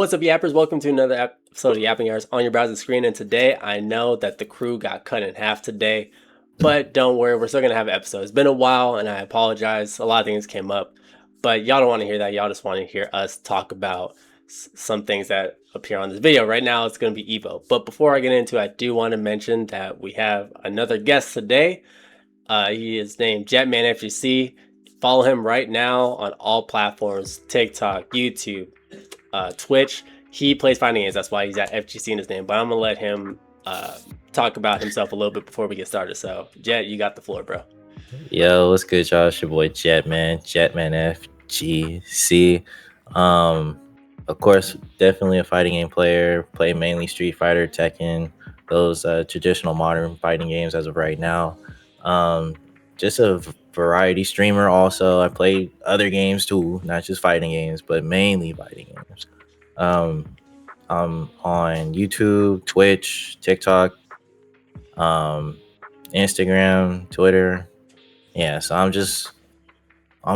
What's up, yappers? Welcome to another episode of Yapping Hours on your browser screen. And today, I know that the crew got cut in half today, but don't worry, we're still gonna have an episode. It's been a while, and I apologize. A lot of things came up, but y'all don't want to hear that. Y'all just want to hear us talk about some things that appear on this video. Right now, it's gonna be Evo. But before I get into it, I do want to mention that we have another guest today. He is named JetmanFGC. Follow him right now on all platforms: TikTok, YouTube, Twitch. He plays fighting games. That's why he's at FGC in his name. But I'm gonna let him talk about himself a little bit before we get started. So, Jet, you got the floor, bro. Yo, what's good, y'all? It's your boy JetmanFGC. Of course, definitely a fighting game player. Play mainly Street Fighter, Tekken, those traditional modern fighting games as of right now. Just a variety streamer. Also, I play other games too, not just fighting games, but mainly fighting games. I'm on YouTube, Twitch, TikTok, Instagram, Twitter. Yeah, so I'm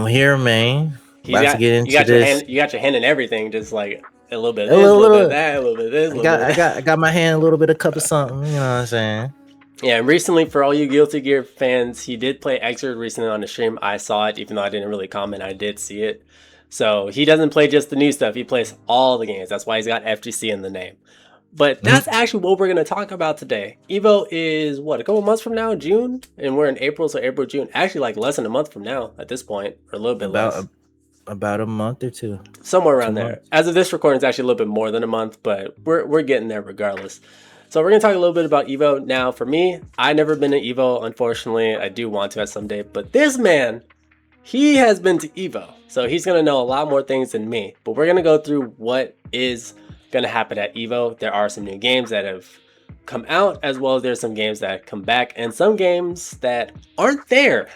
here, man. About to get into this. You got your hand in everything, just like a little bit of this, a little bit of that, a little bit of this. I got my hand a little bit of cup of something. You know what I'm saying? Yeah, and recently, for all you Guilty Gear fans, he did play Xrd recently on the stream. I saw it, even though I didn't really comment. I did see it. So he doesn't play just the new stuff. He plays all the games. That's why he's got FGC in the name. But that's actually what we're going to talk about today. Evo is, what, a couple months from now? June? And we're in April, so April, June. Actually, like less than a month from now at this point, or a little bit less. About a month or two. Somewhere around there. As of this recording, it's actually a little bit more than a month, but we're getting there regardless. So we're going to talk a little bit about Evo. Now, for me, I've never been to Evo, unfortunately. I do want to at some day. But this man, he has been to Evo. So he's going to know a lot more things than me. But we're going to go through what is going to happen at Evo. There are some new games that have come out, as well as there's some games that come back, and some games that aren't there.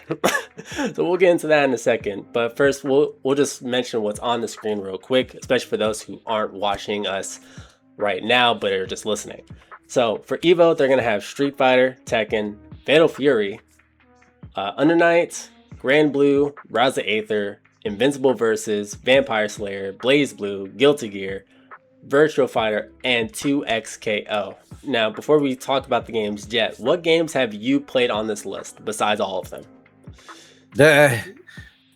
So we'll get into that in a second. But first, we'll just mention what's on the screen real quick, especially for those who aren't watching us right now, but are just listening. So for Evo, they're going to have Street Fighter, Tekken, Fatal Fury, Under Night, Grand Blue, Rouse the Aether, Invincible Versus, Vampire Slayer, Blaze Blue, Guilty Gear, Virtual Fighter, and 2XKO. Now, before we talk about the games, Jet, what games have you played on this list besides all of them?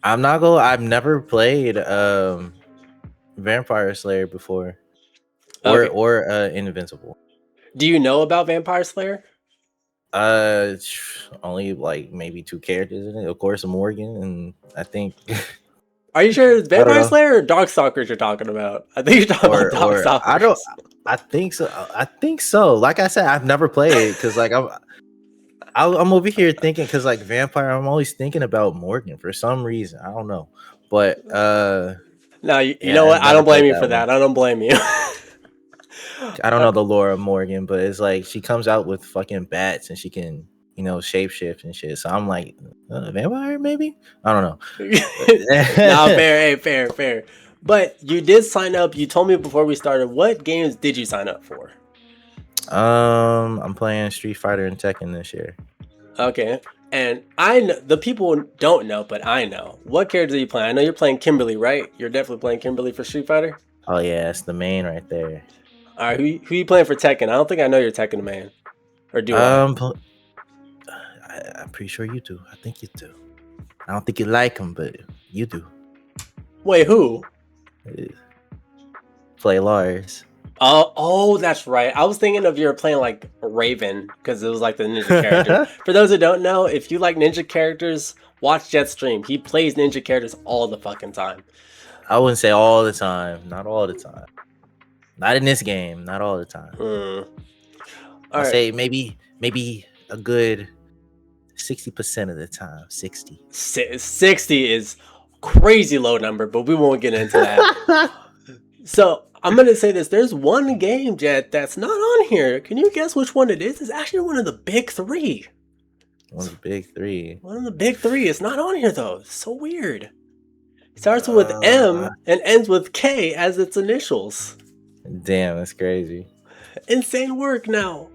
I've never played Vampire Slayer before, or Invincible. Do you know about Vampire Slayer? Only like maybe two characters in it. Of course, Morgan, and I think. Are you sure it's Vampire Slayer or Darkstalkers you're talking about? I think you're talking about Darkstalkers. I think so. I think so. Like I said, I've never played because like I'm over here thinking because like Vampire, I'm always thinking about Morgan for some reason. I don't know, but no, you know what? I don't blame you for that. I don't blame you. I don't know the lore of Morgan, but it's like she comes out with fucking bats and she can, shapeshift and shit. So I'm like, vampire maybe? I don't know. Nah, fair. But you did sign up. You told me before we started. What games did you sign up for? I'm playing Street Fighter and Tekken this year. Okay, and I know the people don't know, but I know. What characters are you playing? I know you're playing Kimberly, right? You're definitely playing Kimberly for Street Fighter. Oh yeah, it's the main right there. All right, who you playing for Tekken? I don't think I know you're Tekken man, or do I'm pretty sure you do. I think you do. I don't think you like him, but you do. Wait, who? Play Lars. Oh, that's right. I was thinking of you were playing like Raven because it was like the ninja character. For those who don't know, if you like ninja characters, watch Jet's stream. He plays ninja characters all the fucking time. I wouldn't say all the time. Not all the time. Not in this game. Not all the time. I'll say maybe a good 60% of the time. 60. 60 is crazy low number, but we won't get into that. So I'm going to say this. There's one game, Jet, that's not on here. Can you guess which one it is? It's actually one of the big three. One of the big three. One of the big three. It's not on here, though. It's so weird. It starts with M and ends with K as its initials. Damn, that's crazy. Insane work. Now,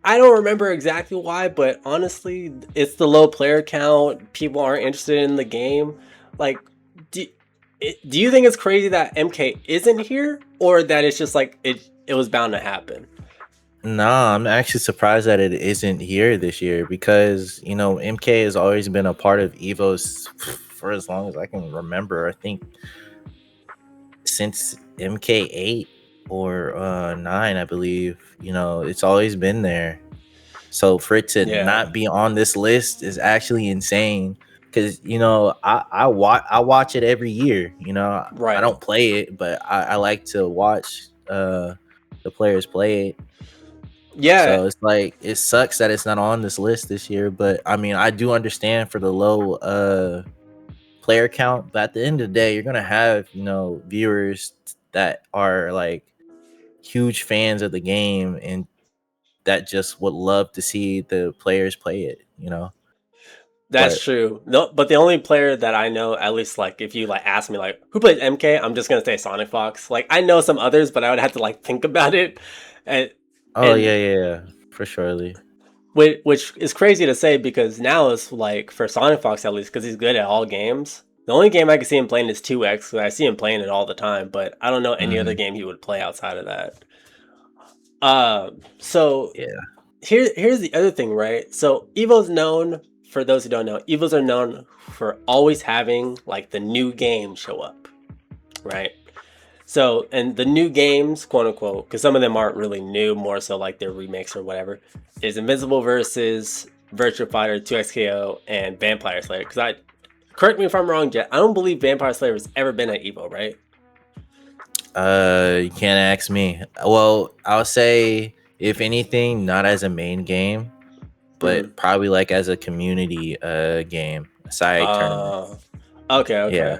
I don't remember exactly why, but honestly, it's the low player count. People aren't interested in the game. Like, Do you think it's crazy that MK isn't here, or that it's just like it was bound to happen? Nah, I'm actually surprised that it isn't here this year because MK has always been a part of Evo's for as long as I can remember. I think since MK8 or 9, I believe. It's always been there. So for it to Yeah, not be on this list is actually insane. Because I watch it every year. I right. don't play it, but I like to watch the players play it. Yeah, So it's like it sucks that it's not on this list this year. But I mean, I do understand for the low player count. But at the end of the day, you're gonna have viewers that are like huge fans of the game and that just would love to see the players play it. that's But true. No, but the only player that I know, at least like if you like ask me like who plays MK, I'm just gonna say Sonic Fox. Like I know some others, but I would have to like think about it, and oh and yeah, yeah, yeah, for surely. which is crazy to say because now it's like for Sonic Fox at least because he's good at all games. The only game I can see him playing is 2X. I see him playing it all the time, but I don't know any other Hmm. game he would play outside of that. So Yeah. here's the other thing, right? So Evo's known, for those who don't know, Evos are known for always having like the new game show up, right? So, and the new games, quote unquote, because some of them aren't really new, more so like they're remakes or whatever, is Invincible versus Virtua Fighter 2XKO and Vampire Slayer. Because correct me if I'm wrong, Jet, I don't believe Vampire Slayer has ever been at Evo, right? You can't ask me. Well, I'll say if anything, not as a main game, Mm-hmm. but probably like as a community game, a side tournament. Uh, okay, Yeah. okay.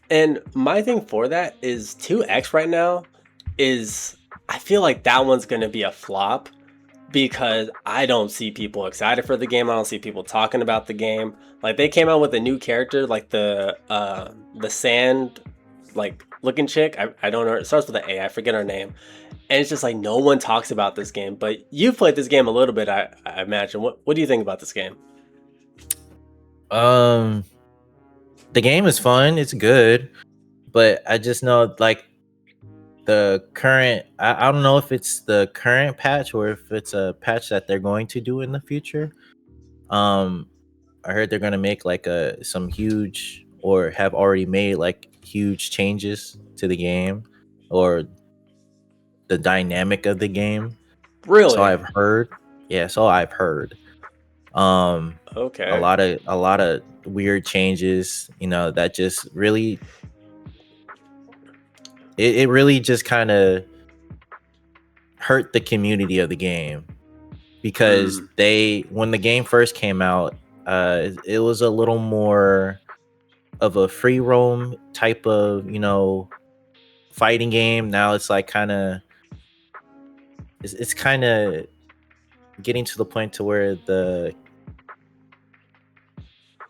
And my thing for that is 2X right now is I feel like that one's gonna be a flop because I don't see people excited for the game. I don't see people talking about the game. Like they came out with a new character, like the sand like looking chick. I don't know. It starts with an A. I forget her name. And it's just like no one talks about this game. But you've played this game a little bit, I imagine. What do you think about this game? Um, the game is fun. It's good, but I just know like the current. I don't know if it's the current patch or if it's a patch that they're going to do in the future. Um, I heard they're gonna make like some huge or have already made like huge changes to the game or the dynamic of the game. So Really? I've heard. Yeah, so I've heard. Um a Okay. lot of a lot of weird changes, that just really it really just kind of hurt the community of the game because Mm. they when the game first came out, it was a little more of a free roam type of fighting game. Now it's like it's kind of getting to the point to where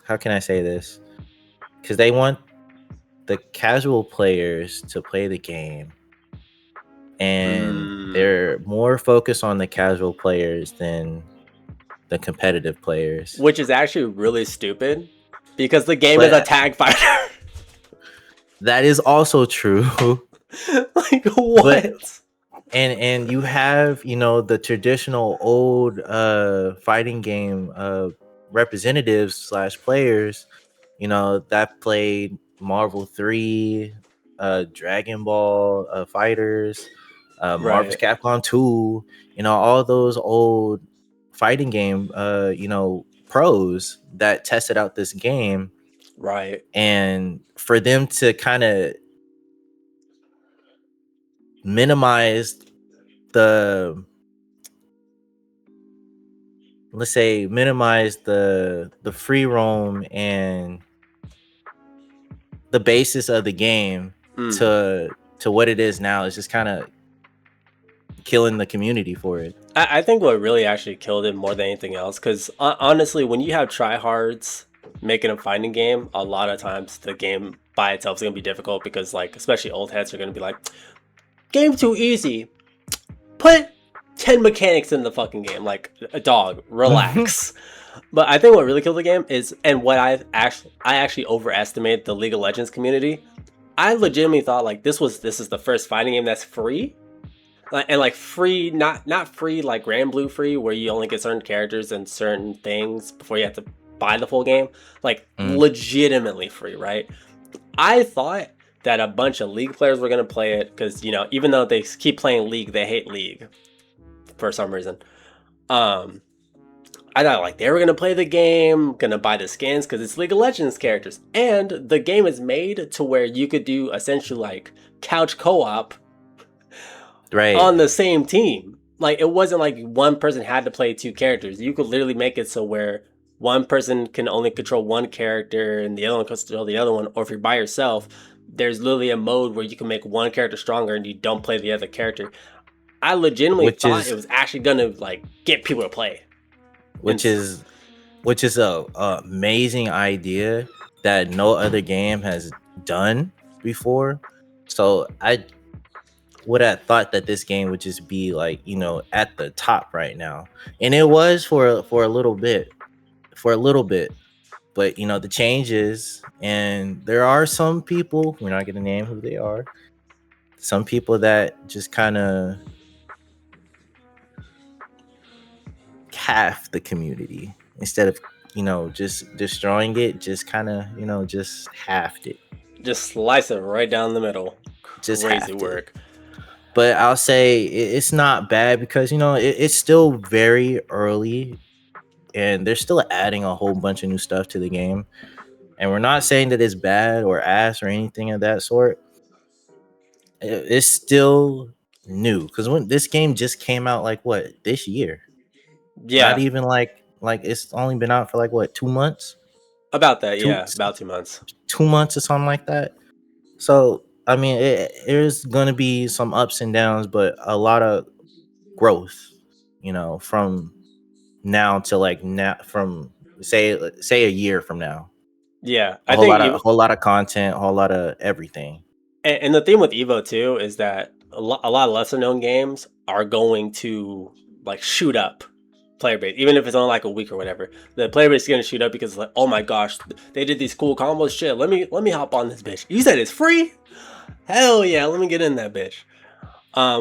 how can I say this, because they want the casual players to play the game and Mm. they're more focused on the casual players than the competitive players. Which is actually really stupid because the game is a But tag fighter. that is also true. Like But what? and you have the traditional old fighting game representatives slash players that played Marvel 3, Dragon Ball Fighters, Marvel's Right, Capcom 2, all those old fighting game pros that tested out this game. right. And for them to kind of minimize the let's say minimize the free roam and the basis of the game Mm. to what it is now is just kind of killing the community for it. I think what really actually killed it more than anything else, because honestly, when you have tryhards making a fighting game, a lot of times the game by itself is gonna be difficult because, like, especially old heads are gonna be like, "Game too easy. Put 10 mechanics in the fucking game, like a dog. Relax." But I think what really killed the game is, and what I actually overestimate the League of Legends community I legitimately thought like this is the first fighting game that's free. And like free, not free like Grand Blue free, where you only get certain characters and certain things before you have to buy the full game. Like Mm. legitimately free, right? I thought that a bunch of League players were gonna play it because even though they keep playing League, they hate League for some reason. Um, I thought like they were gonna play the game, gonna buy the skins because it's League of Legends characters, and the game is made to where you could do essentially like couch co-op Right. on the same team. Like it wasn't like one person had to play two characters. You could literally make it so where one person can only control one character and the other one can control the other one. Or if you're by yourself, there's literally a mode where you can make one character stronger and you don't play the other character. I legitimately Which thought it is was actually gonna like get people to play. And which is which is a amazing idea that no other game has done before. So I would have thought that this game would just be like, at the top right now. And it was for a little bit. For a little bit. But the changes, and there are some people, we're not gonna name who they are, some people that just kind of half the community instead of just destroying it, just kind of just halved it, just slice it right down the middle. just Crazy halved it. work. But I'll say it's not bad because it's still very early and they're still adding a whole bunch of new stuff to the game. And we're not saying that it's bad or ass or anything of that sort. It's still new because when this game just came out, like what, this year? Not Yeah, even like it's only been out for like what, 2 months, about that. two Yeah, about 2 months. 2 months or something like that. So I mean, there's gonna be some ups and downs, but a lot of growth, from now to like now, from say a year from now. Yeah, A I whole think lot of a whole lot of content, a whole lot of everything. and the thing with Evo too is that a lot of lesser known games are going to like shoot up player base, even if it's only like a week or whatever. The player base is gonna shoot up because it's like, oh my gosh, they did these cool combos. Shit, let me hop on this bitch. You said it's free? Hell yeah, let me get in that bitch.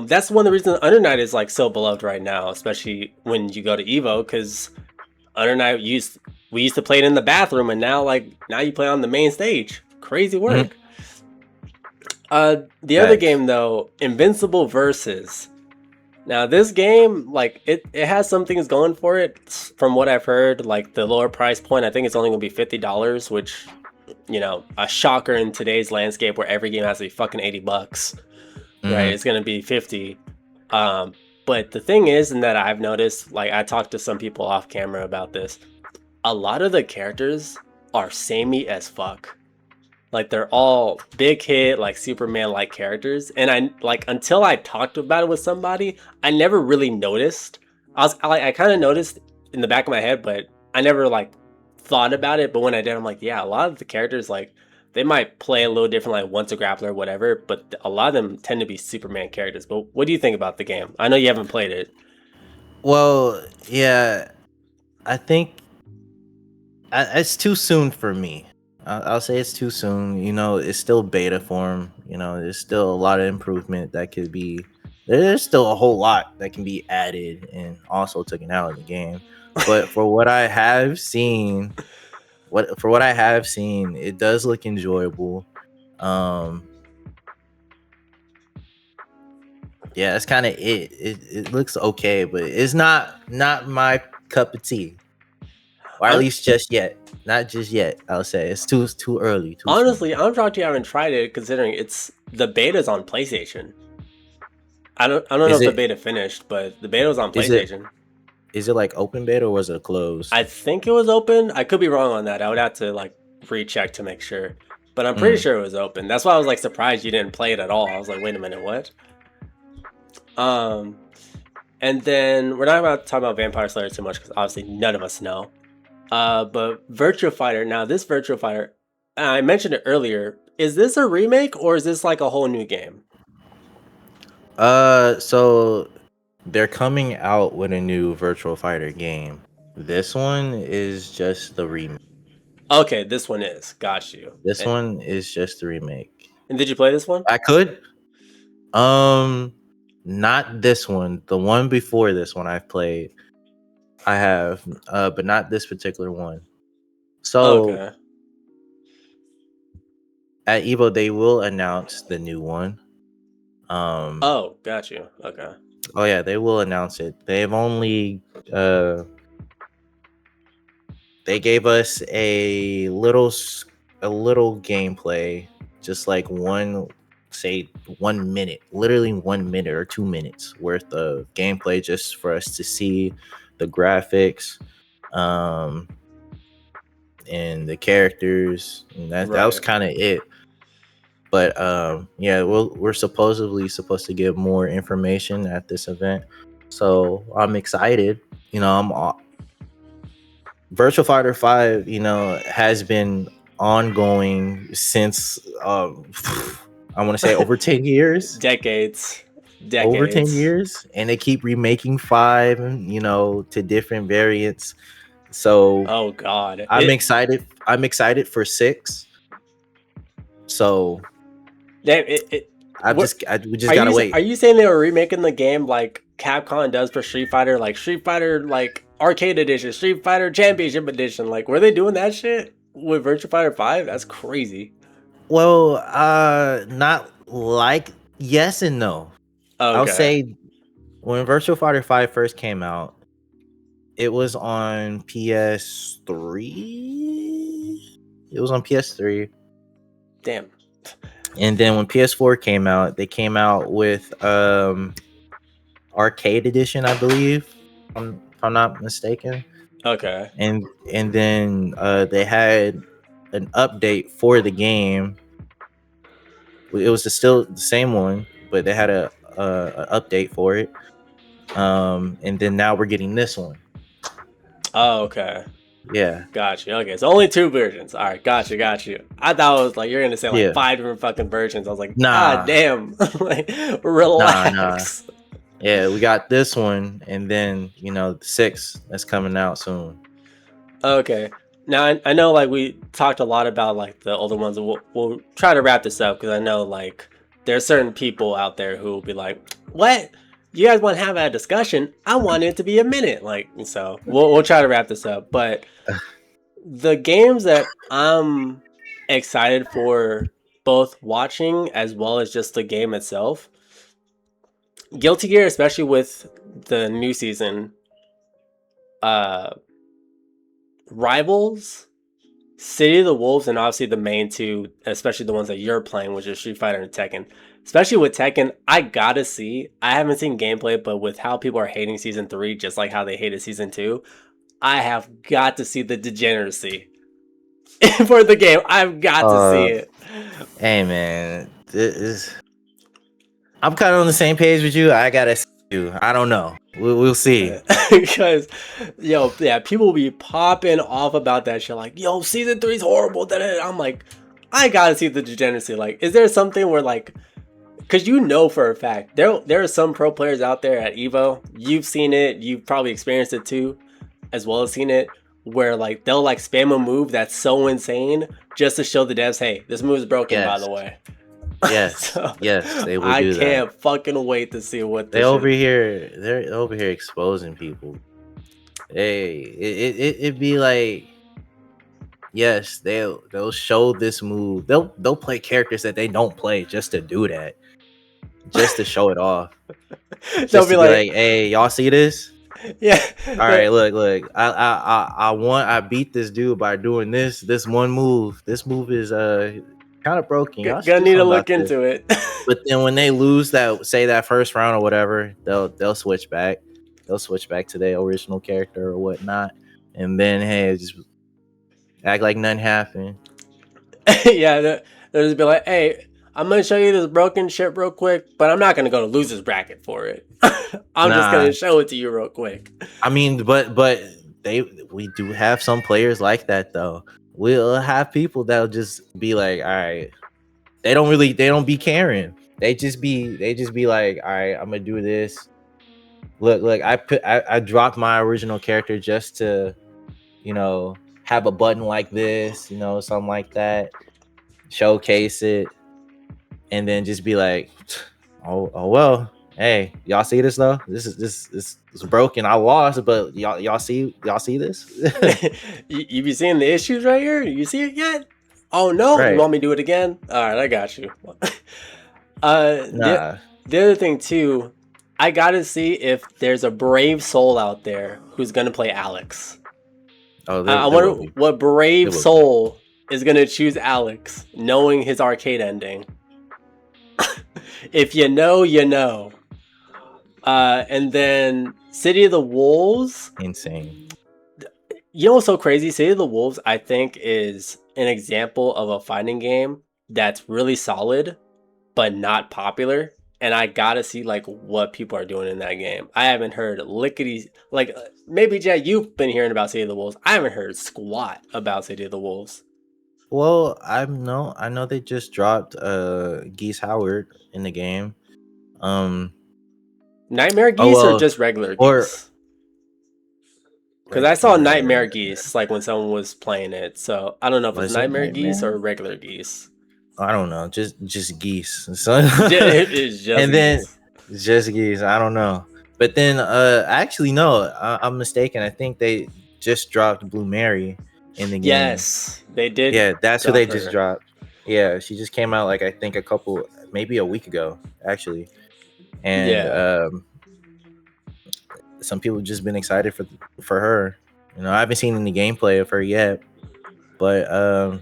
That's one of the reasons Under Night is like so beloved right now, especially when you go to Evo, because Under Night we used to play it in the bathroom, and now you play on the main stage. Crazy Mhm. work. The other Facts. game though, Invincible Versus. Now this game, like it has some things going for it. From what I've heard, like the lower price point, I think it's only gonna be $50, which a shocker in today's landscape where every game has to be fucking $80. Right? Hmm. It's gonna be 50. Um, but the thing is, and that I've noticed, like I talked to some people off camera about this, a lot of the characters are samey as fuck. Like they're all big hit, like Superman like characters. And I like until I talked about it with somebody, I never really noticed. I kind of noticed in the back of my head, but I never like thought about it. But when I did, I'm like, yeah, a lot of the characters like they might play a little different, like once a grappler or whatever, but a lot of them tend to be Superman characters. But what do you think about the game? I know you haven't played it. Well, yeah, I think it's too soon for me. I'll say it's too soon. It's still beta form. There's still a lot of improvement that could be. There's still a whole lot that can be added and also taken out of the game. But for what I have seen, it does look enjoyable. Um, yeah, that's kind of it. It looks okay, but it's not my cup of tea. Or at I'm, least just yet. Not just yet. I'll say it's too early, too soon. Honestly, I'm shocked you haven't tried it, considering it's the beta's on PlayStation. I don't know Is if the it beta finished, but the beta was on is it PlayStation. is it like open beta or was it closed? I think it was open. I could be wrong on that. I would have to like recheck to make sure. But I'm pretty Mm. sure it was open. That's why I was like surprised you didn't play it at all. I was like, wait a minute, what? Um, and then we're not about to talk about Vampire Slayer too much because obviously none of us know. But Virtua Fighter. Now this Virtua Fighter, I mentioned it earlier. Is this a remake or is this like a whole new game? So they're coming out with a new Virtual Fighter game. This one is just the remake. Okay, this one is. Got you. This one is just the remake. And did you play this one? I could. Not this one. The one before this one I've played. I have, but not this particular one. So Okay. at Evo they will announce the new one. Oh, got you. Okay. Oh yeah, they will announce it. They've only they gave us a little gameplay, just like say 1 minute, literally 1 minute or 2 minutes worth of gameplay, just for us to see the graphics, and the characters, and that was Right. kind of it. But yeah, we're supposed to give more information at this event, so I'm excited. You know, Virtual Fighter 5, has been ongoing since I want to say over 10 years. Decades. Over 10 Decades. years, and they keep remaking 5, to different variants. So Oh God. I'm excited. I'm excited for 6. So What we just gotta are wait. you saying they were remaking the game like Capcom does for Street Fighter, like Street Fighter like Arcade Edition, Street Fighter Championship Edition? Like, were they doing that shit with Virtua Fighter 5? That's crazy. Well, not like yes and no. I'll Okay. say when Virtual Fighter 5 first came out, it was on PS3. It was on PS3. Damn. And then when PS4 came out, they came out with Arcade Edition, I believe, if I'm not mistaken. Okay. And then they had an update for the game. It was still the same one, but they had a update for it. And then now we're getting this one. Oh, okay. Yeah. Got you. Okay, so only 2 versions. All right, got you, got you. I thought it was like you're gonna say like Yeah. 5 different fucking versions. I was like, God Nah. damn, like Nah. relax. Yeah, we got this one, and then the 6 that's coming out soon. Okay. Now I know like we talked a lot about like the older ones. We'll try to wrap this up because I know like there's certain people out there who will be like, "What? You guys want to have a discussion? I want it to be a minute." Like, so we'll try to wrap this up. But the games that I'm excited for, both watching as well as just the game itself, Guilty Gear, especially with the new season, uh, Rivals, City of the Wolves, and obviously the main 2, especially the ones that you're playing, which is Street Fighter and Tekken. Especially with Tekken, I gotta see. I haven't seen gameplay, but with how people are hating season 3, just like how they hated season 2, I have got to see the degeneracy for the game. I've got to see it. Hey man, I'm kind of on the same page with you. I gotta see you. I don't know. We'll see. Because, yo, yeah, people will be popping off about that shit. Like, yo, season 3 is horrible. I'm like, I gotta see the degeneracy. Like, is there something where like, because for a fact there are some pro players out there at Evo. You've seen it. You've probably experienced it too, as well as seen it, where like they'll like spam a move that's so insane just to show the devs, hey, this move is broken, by the way. Yes. So, Yes, they will I do that. can't fucking wait to see what They're over here exposing people. Hey, it'd be like, yes, they'll show this move. They'll play characters that they don't play just to do that, just to show it off. They'll Just be to be like, hey, y'all see this? yeah. All right, look. I beat this dude by doing this one move. This move is kind of broken. Y'all should Gonna do need to something about look this. into it. But then when they lose that first round or whatever, they'll switch back. They'll switch back to their original character or whatnot, and then hey, just act like nothing happened. Yeah, they'll just be like, hey, I'm gonna show you this broken shit real quick, but I'm not gonna go to losers bracket for it. I'm just Nah, gonna show it to you real quick. I mean, but we do have some players like that though. We'll have people that'll just be like, all right, they don't be caring. They just be like, all right, I'm gonna do this. Look, I dropped my original character just to, have a button like this, something like that. Showcase it. and then just be like, oh well. Hey, y'all see this though? This is broken. I lost, but y'all see this? You be seeing the issues right here? You see it yet? Oh no! You Right. want me to do it again? All right, I got you. uh, the Nah. the other thing too, I gotta see if there's a brave soul out there who's gonna play Alex. Oh, I there wonder will be. what There brave will be. soul is gonna choose Alex, knowing his arcade ending. If you know, you know. And then City of the Wolves. Insane. You know what's so crazy? City of the Wolves, I think, is an example of a fighting game that's really solid, but not popular. And I gotta see like what people are doing in that game. I haven't heard lickety like maybe Jet, you've been hearing about City of the Wolves. I haven't heard squat about City of the Wolves. Well, I know they just dropped Geese Howard in the game. Um Nightmare oh Geese or well, just regular or geese? Because I saw Nightmare regular. Geese like when someone was playing it. So I don't know if it's Was it Nightmare Geese Nightmare? or regular geese. I don't know. Just geese. So It's just and then geese. just geese. I don't know. But then actually no, I'm mistaken. I think they just dropped Blue Mary in the game. Yes, they did Yeah, that's who drop they just her. dropped. Yeah, she just came out like I think a couple, maybe a week ago, actually. And Yeah. some people just been excited for her. You know, I haven't seen any gameplay of her yet, but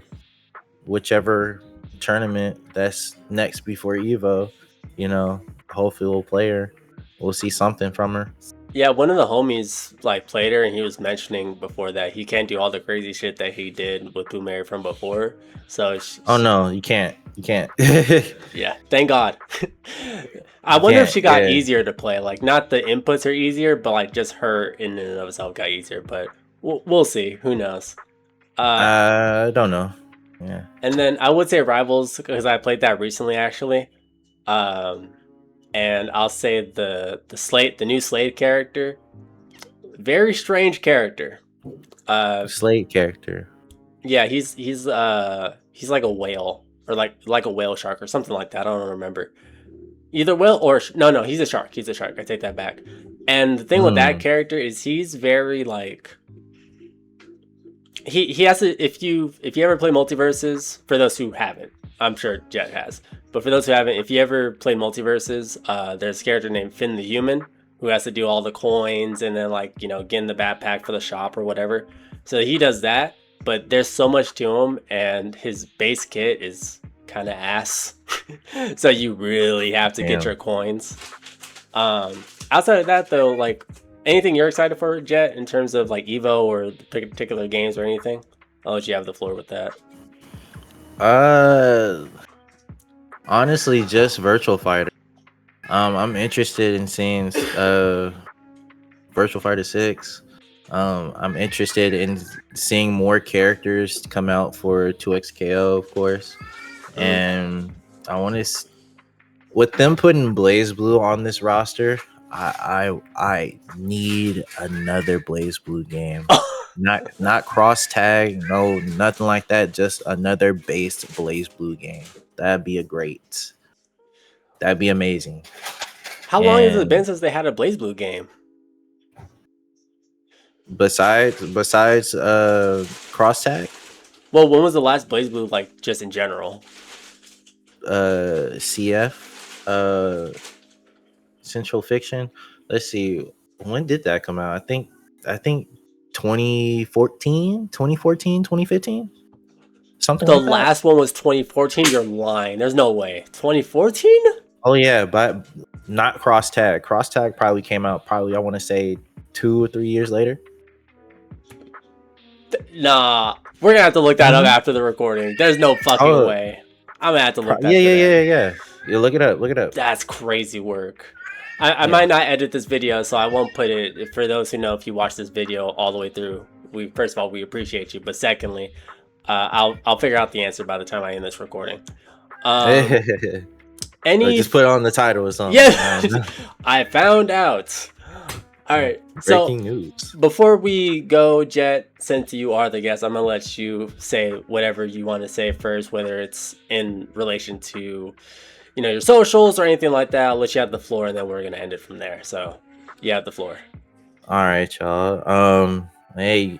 whichever tournament that's next before Evo, you know, hopefully we'll play her. We'll see something from her. Yeah, one of the homies like played her, and he was mentioning before that he can't do all the crazy shit that he did with Blue Mary from before. So Oh no, you can't. You can't. yeah, thank God. I You wonder if can't. she got Yeah. easier to play. Like, not the inputs are easier, but like just her in and of itself got easier. But we'll see. Who knows? Uh, I don't know. Yeah. and then I would say Rivals because I played that recently actually. Um, and I'll say the new Slade character, very strange character. Slate character. Yeah, he's like a whale or like a whale shark or something like that. I don't remember. Either whale or no, he's a shark. He's a shark. I take that back. And the thing with that Mm. character is he's very like he has to if you ever play multiverses, for those who haven't, I'm sure Jet has, but for those who haven't, if you ever play multiverses, there's a character named Finn the Human who has to do all the coins and then like get in the backpack for the shop or whatever. So he does that, but there's so much to him, and his base kit is kind of ass. So you really have to get Damn. your coins. Outside of that though, like anything you're excited for, Jet, in terms of like Evo or particular games or anything? I'll let you have the floor with that. Uh, honestly, just Virtual Fighter. I'm interested in seeing Virtual Fighter 6. I'm interested in seeing more characters come out for 2XKO, of course. Mm. And I want to, with them putting Blaze Blue on this roster, I need another Blaze Blue game. Not cross tag, no nothing like that. Just another base Blaze Blue game. That'd be amazing. How long has it been And since they had a Blaze Blue game? besides cross tag, Well, when was the last Blaze Blue, like just in general? CF, Central Fiction. Let's see, when did that come out? I think 2014, 2015, something The like that. last one was 2014. You're lying. There's no way. 2014? Oh yeah, but not cross tag. Cross tag probably came out probably I want to say 2 or 3 years later. Nah. We're gonna have to look that up Mm-hmm. after the recording. There's no fucking Oh, way. I'm gonna have to look that yeah, shit yeah, up. yeah, yeah. You look it up. Look it up. That's crazy work. I Yeah. might not edit this video, so I won't put it. For those who know, if you watch this video all the way through, we first of all we appreciate you, but secondly, I'll figure out the answer by the time I end this recording. Or Any just put it on the title or something. yeah, I found out. All right, so Breaking news. before we go, Jet, since you are the guest, I'm gonna let you say whatever you want to say first, whether it's in relation to your socials or anything like that, I'll let you have the floor, and then we're gonna end it from there. So you have the floor. All right, y'all. Hey,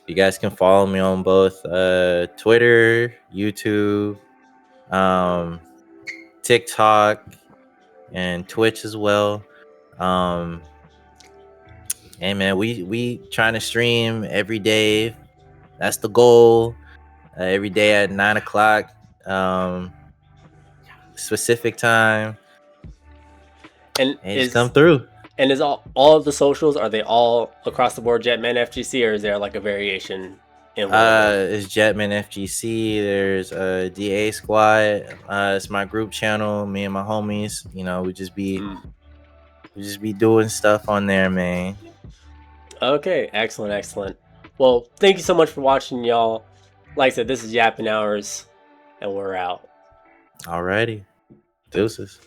you guys can follow me on both Twitter, YouTube, um, TikTok, and Twitch as well. Hey man, we trying to stream every day. That's the goal. Every day at 9 o'clock, specific time. And Hey, just come through. And is all of the socials, are they all across the board JetmanFGC, or is there like a variation in one of them? It's JetmanFGC. There's DA Squad. It's my group channel. Me and my homies. We just be doing stuff on there, man. Okay, excellent. Well, thank you so much for watching, y'all. Like I said, this is Yapping Hours, and we're out. Alrighty, deuces.